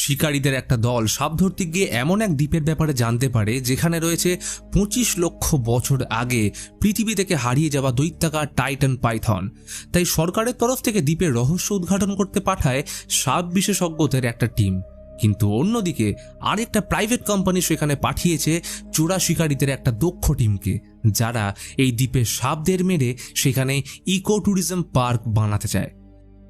শিকারীদের একটা দল সাপ ধরতে গিয়ে এমন এক দ্বীপের ব্যাপারে জানতে পারে যেখানে রয়েছে 25 লক্ষ বছর আগে পৃথিবী থেকে হারিয়ে যাওয়া দৈত্যাকার টাইটান পাইথন। তাই সরকারের তরফ থেকে দ্বীপের রহস্য উদ্ঘাটন করতে পাঠায় সাপ বিশেষজ্ঞদের একটা টিম। কিন্তু অন্যদিকে আরেকটা প্রাইভেট কোম্পানি সেখানে পাঠিয়েছে চোরা শিকারীদের একটা দক্ষ টিমকে, যারা এই দ্বীপের সাপদের মেরে সেখানে ইকো ট্যুরিজম পার্ক বানাতে চায়।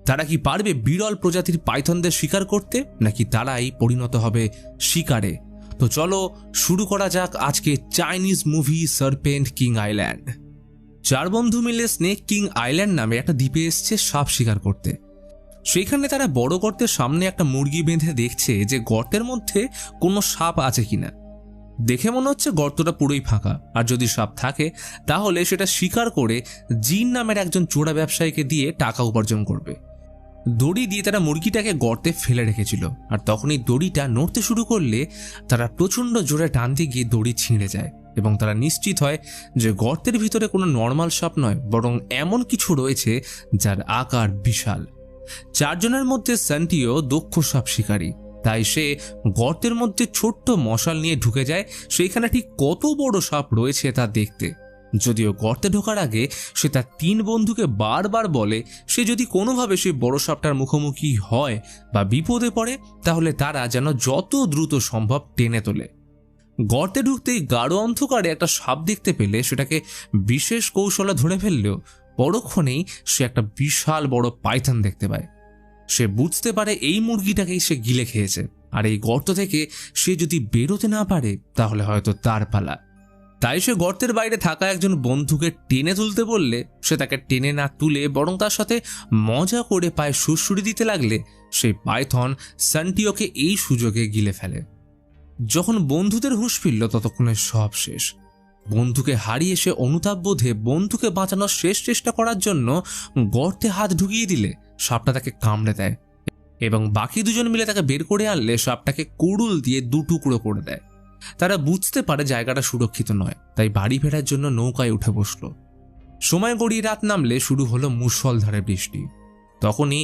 তারা কি পারবে বিরল প্রজাতির পাইথনদের শিকার করতে, নাকি তারাই পরিণত হবে শিকারে? তো চলো শুরু করা যাক আজকে Chinese movie serpent king island. 4 বন্ধু মিলে স্নেক কিং আইল্যান্ড নামে একটা দ্বীপে এসছে সাপ শিকার করতে। সেখানে তারা বড় গর্তের সামনে একটা মুরগি বেঁধে দেখছে যে গর্তের মধ্যে কোনো সাপ আছে কিনা। দেখে মনে হচ্ছে গর্তটা পুরোই ফাঁকা, আর যদি সাপ থাকে তাহলে সেটা শিকার করে জিন নামের একজন চোরা ব্যবসায়ীকে দিয়ে টাকা উপার্জন করবে। দড়ি দিয়ে তারা মুরগিটাকে গর্তে ফেলে রেখেছিল, আর তখনই দড়িটা নড়তে শুরু করলে তারা প্রচণ্ড জোরে টানতে গিয়ে দড়ি ছিঁড়ে যায় এবং তারা নিশ্চিত হয় যে গর্তের ভিতরে কোনো নর্মাল সাপ নয়, বরং এমন কিছু রয়েছে যার আকার বিশাল। 4 জনের মধ্যে সান্টিও দক্ষ সাপ শিকারী, তাই সে গর্তের মধ্যে ছোট্ট মশাল নিয়ে ঢুকে যায় সেইখানে ঠিক কত বড় সাপ রয়েছে তা দেখতে। যদিও গর্তে ঢোকার আগে সে তার 3 বন্ধুকে বারবার বলে সে যদি কোনোভাবে সেই বড় সাপটার মুখোমুখি হয় বা বিপদে পড়ে তাহলে তারা যেন যত দ্রুত সম্ভব টেনে তোলে। গর্তে ঢুকতেই গাঢ় অন্ধকারে একটা সাপ দেখতে পেলে সেটাকে বিশেষ কৌশলে ধরে ফেললেও পরক্ষণেই সে একটা বিশাল বড় পাইথন দেখতে পায়। সে বুঝতে পারে এই মুরগিটাকেই সে গিলে খেয়েছে, আর এই গর্ত থেকে সে যদি বেরোতে না পারে তাহলে হয়তো তার পালা। তাই সে গর্তের বাইরে থাকা একজন বন্ধুকে টেনে তুলতে বললে সে তাকে টেনে না তুলে বরং তার সাথে মজা করে পায়ে সুড়সুড়ি দিতে লাগলে সেই পাইথন সান্টিওকে এই সুযোগে গিলে ফেলে। যখন বন্ধুদের হুঁশ ফিরল ততক্ষণে সব শেষ। বন্ধুকে হারিয়ে সে অনুতাপ বোধে বন্ধুকে বাঁচানোর শেষ চেষ্টা করার জন্য গর্তে হাত ঢুকিয়ে দিলে সাপটা তাকে কামড়ে দেয় এবং বাকি 2 জন মিলে তাকে বের করে আনলে সাপটাকে কুড়ুল দিয়ে 2 টুকরো করে দেয়। তারা বুঝতে পারে জায়গাটা সুরক্ষিত নয়, তাই বাড়ি ফেরার জন্য নৌকায় উঠে বসল। সময় গড়িয়ে রাত নামলে শুরু হলো মুষলধারে বৃষ্টি। তখনই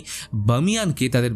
বামিয়ানকে তাদের